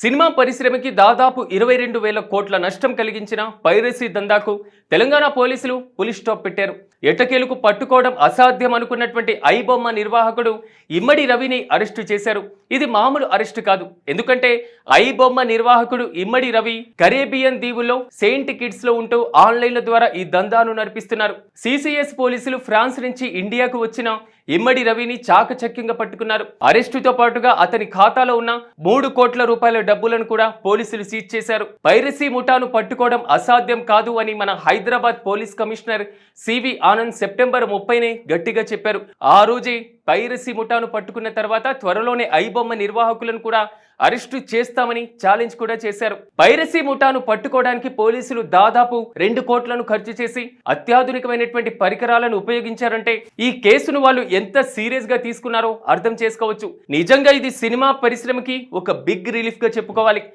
Cinema పరిశ్రమకి దాదాపు 22,000 కోట్ల నష్టం కలిగించిన పైరసీ దందాకు తెలంగాణ పోలీసులు పులి స్టాప్ పెట్టారు. ఎట్టకేలకు పట్టుకోవడం అసాధ్యం అనుకున్నటువంటి ఐబొమ్మ నిర్వాహకుడు ఇమ్మడి రవిని అరెస్టు చేశారు. ఇది మామూలు అరెస్టు కాదు. ఎందుకంటే ఐబొమ్మ నిర్వాహకుడు ఇమ్మడి రవి కరేబియన్ దీవుల్లో సెయింట్ కిట్స్ లో ఉంటూ ఆన్లైన్ల ద్వారా ఈ దందాను నడిపిస్తున్నారు. సిసిఎస్ పోలీసులు ఫ్రాన్స్ నుంచి ఇండియాకు వచ్చిన ఇమ్మడి రవిని చాకచక్యంగా పట్టుకున్నారు. అరెస్టుతో పాటుగా అతని ఖాతాలో ఉన్న 3 కోట్ల రూపాయల డబ్బులను కూడా పోలీసులు సీజ్ చేశారు. పైరసీ ముఠాను పట్టుకోవడం అసాధ్యం కాదు అని మన Hyderabad police commissioner CV Anand September 30నే గట్టిగా చెప్పారు. ఆ రోజే పైరసీ ముఠాను పట్టుకున్న తర్వాత త్వరలోనే ఐబొమ్మ నిర్వాహకులను కూడా అరెస్టు చేస్తామని ఛాలెంజ్ కూడా చేశారు. పైరసీ ముఠాను పట్టుకోవడానికి పోలీసులు దాదాపు 2 కోట్లను ఖర్చు చేసి అత్యాధునికమైనటువంటి పరికరాలను ఉపయోగించారంటే ఈ కేసును వాళ్ళు ఎంత సీరియస్ గా తీసుకున్నారో అర్థం చేసుకోవచ్చు. నిజంగా ఇది సినిమా పరిశ్రమకి ఒక బిగ్ రిలీఫ్ గా చెప్పుకోవాలి.